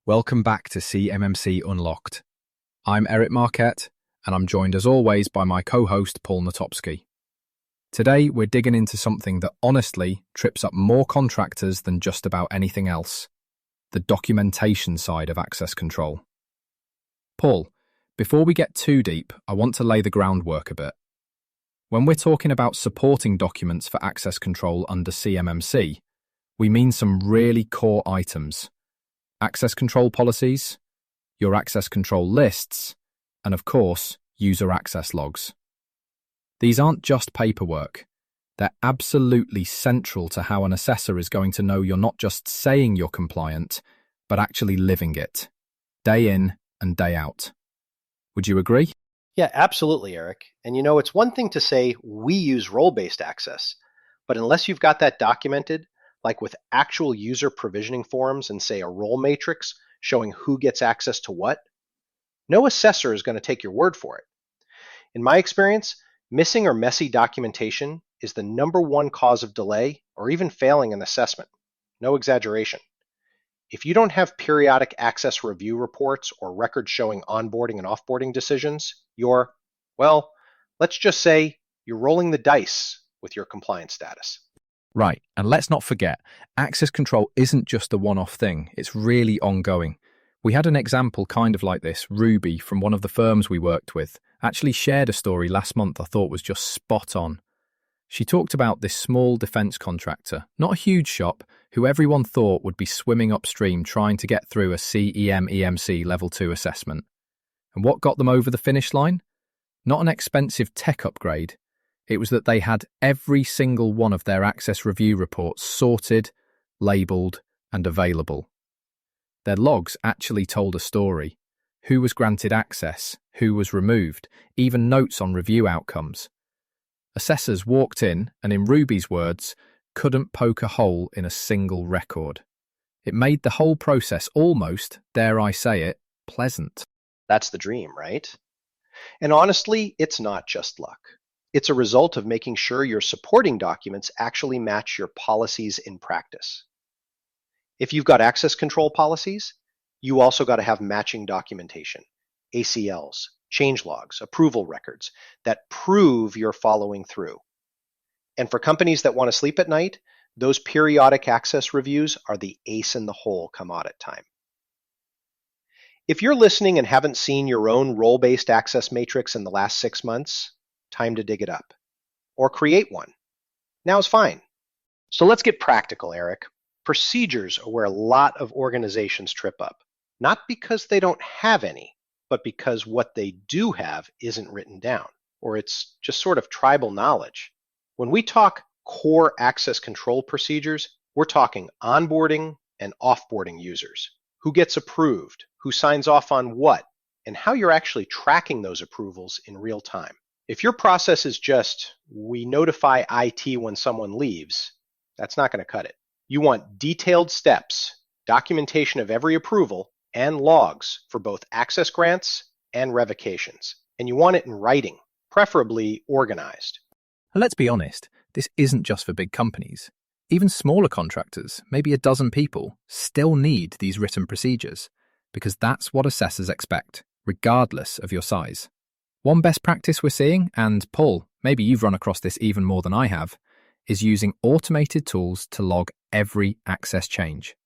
Welcome back to CMMC Unlocked. I'm Eric Marquette, and I'm joined as always by my co-host Paul Natopsky. Today, we're digging into something that honestly trips up more contractors than just about anything else: the documentation side of access control. Paul, before we get too deep, I want to lay the groundwork a bit. When we're talking about supporting documents for access control under CMMC, we mean some really core items: access control policies, your access control lists, and of course, user access logs. These aren't just paperwork. They're absolutely central to how an assessor is going to know you're not just saying you're compliant, but actually living it, day in and day out. Would you agree? Yeah, absolutely, Eric. And it's one thing to say we use role-based access, but unless you've got that documented, like with actual user provisioning forms and say a role matrix showing who gets access to what, no assessor is going to take your word for it. In my experience, missing or messy documentation is the number one cause of delay or even failing an assessment. No exaggeration. If you don't have periodic access review reports or records showing onboarding and offboarding decisions, let's just say you're rolling the dice with your compliance status. Right, and let's not forget, access control isn't just a one-off thing, it's really ongoing. We had an example kind of like this. Ruby, from one of the firms we worked with, actually shared a story last month I thought was just spot on. She talked about this small defense contractor, not a huge shop, who everyone thought would be swimming upstream trying to get through a CMMC Level 2 assessment. And what got them over the finish line? Not an expensive tech upgrade. It was that they had every single one of their access review reports sorted, labelled, and available. Their logs actually told a story: who was granted access, who was removed, even notes on review outcomes. Assessors walked in and, in Ruby's words, couldn't poke a hole in a single record. It made the whole process almost, dare I say it, pleasant. That's the dream, right? And honestly, it's not just luck. It's a result of making sure your supporting documents actually match your policies in practice. If you've got access control policies, you also got to have matching documentation, ACLs, change logs, approval records that prove you're following through. And for companies that want to sleep at night, those periodic access reviews are the ace in the hole come audit time. If you're listening and haven't seen your own role-based access matrix in the last 6 months, time to dig it up. Or create one. Now's fine. So let's get practical, Eric. Procedures are where a lot of organizations trip up. Not because they don't have any, but because what they do have isn't written down, or it's just sort of tribal knowledge. When we talk core access control procedures, we're talking onboarding and offboarding users. Who gets approved, who signs off on what, and how you're actually tracking those approvals in real time. If your process is just, we notify IT when someone leaves, that's not going to cut it. You want detailed steps, documentation of every approval, and logs for both access grants and revocations. And you want it in writing, preferably organized. And let's be honest, this isn't just for big companies. Even smaller contractors, maybe a dozen people, still need these written procedures, because that's what assessors expect, regardless of your size. One best practice we're seeing, and Paul, maybe you've run across this even more than I have, is using automated tools to log every access change.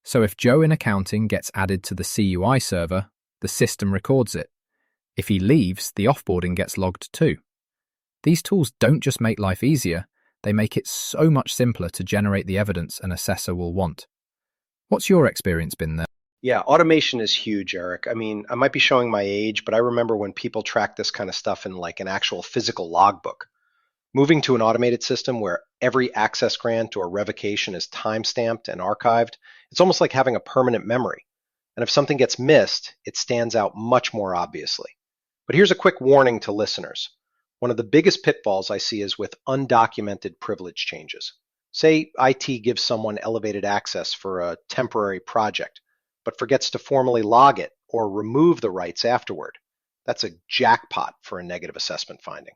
So if Joe in accounting gets added to the CUI server, the system records it. If he leaves, the offboarding gets logged too. These tools don't just make life easier, they make it so much simpler to generate the evidence an assessor will want. What's your experience been there? Yeah, automation is huge, Eric. I mean, I might be showing my age, but I remember when people tracked this kind of stuff in like an actual physical logbook. Moving to an automated system where every access grant or revocation is timestamped and archived, it's almost like having a permanent memory. And if something gets missed, it stands out much more obviously. But here's a quick warning to listeners. One of the biggest pitfalls I see is with undocumented privilege changes. Say IT gives someone elevated access for a temporary project, but forgets to formally log it or remove the rights afterward. That's a jackpot for a negative assessment finding.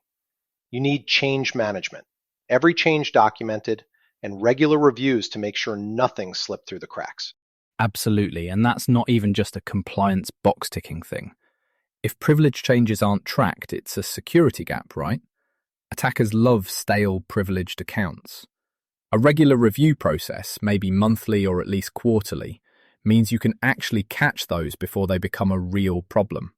You need change management, every change documented, and regular reviews to make sure nothing slipped through the cracks. Absolutely, and that's not even just a compliance box-ticking thing. If privilege changes aren't tracked, it's a security gap, right? Attackers love stale privileged accounts. A regular review process, maybe monthly or at least quarterly, means you can actually catch those before they become a real problem.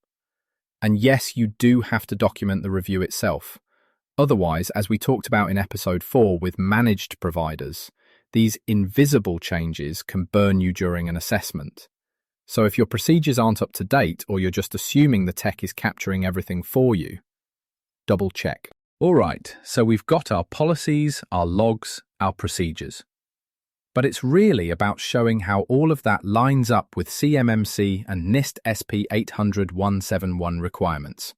And yes, you do have to document the review itself. Otherwise, as we talked about in episode 4 with managed providers, these invisible changes can burn you during an assessment. So if your procedures aren't up to date or you're just assuming the tech is capturing everything for you, double check. All right, so we've got our policies, our logs, our procedures. But it's really about showing how all of that lines up with CMMC and NIST SP 800-171 requirements.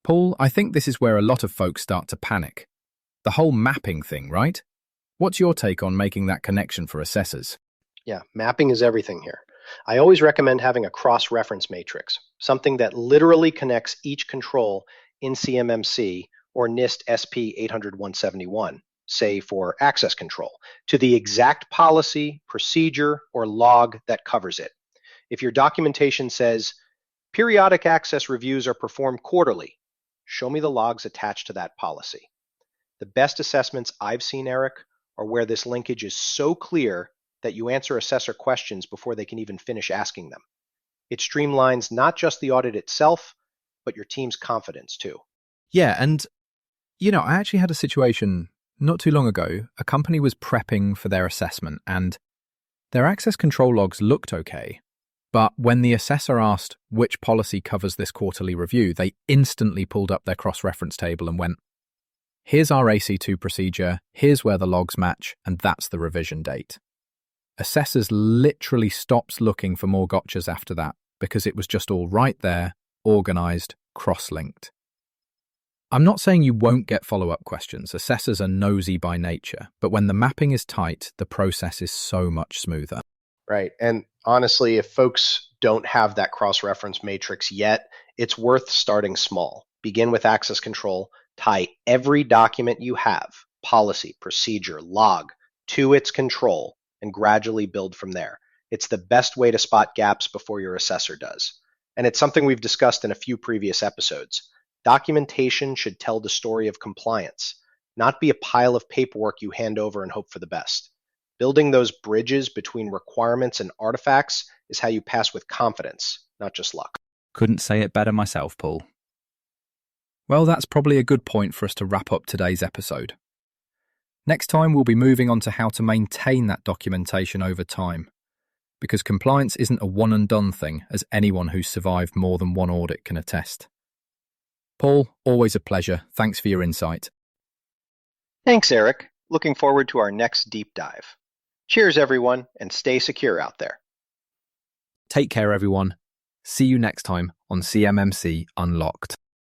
Paul, I think this is where a lot of folks start to panic. The whole mapping thing, right? What's your take on making that connection for assessors? Yeah, mapping is everything here. I always recommend having a cross-reference matrix, something that literally connects each control in CMMC or NIST SP 800-171, say for access control, to the exact policy, procedure, or log that covers it. If your documentation says, periodic access reviews are performed quarterly, show me the logs attached to that policy. The best assessments I've seen, Eric, are where this linkage is so clear that you answer assessor questions before they can even finish asking them. It streamlines not just the audit itself, but your team's confidence too. Yeah, and I actually had a situation not too long ago. A company was prepping for their assessment and their access control logs looked okay. But when the assessor asked which policy covers this quarterly review, they instantly pulled up their cross-reference table and went, here's our AC2 procedure, here's where the logs match, and that's the revision date. Assessors literally stopped looking for more gotchas after that because it was just all right there, organised, cross-linked. I'm not saying you won't get follow-up questions. Assessors are nosy by nature, but when the mapping is tight, the process is so much smoother. Right. And honestly, if folks don't have that cross-reference matrix yet, it's worth starting small. Begin with access control, tie every document you have, policy, procedure, log, to its control, and gradually build from there. It's the best way to spot gaps before your assessor does. And it's something we've discussed in a few previous episodes. Documentation should tell the story of compliance, not be a pile of paperwork you hand over and hope for the best. Building those bridges between requirements and artifacts is how you pass with confidence, not just luck. Couldn't say it better myself, Paul. Well, that's probably a good point for us to wrap up today's episode. Next time, we'll be moving on to how to maintain that documentation over time, because compliance isn't a one-and-done thing, as anyone who's survived more than one audit can attest. Paul, always a pleasure. Thanks for your insight. Thanks, Eric. Looking forward to our next deep dive. Cheers, everyone, and stay secure out there. Take care, everyone. See you next time on CMMC Unlocked.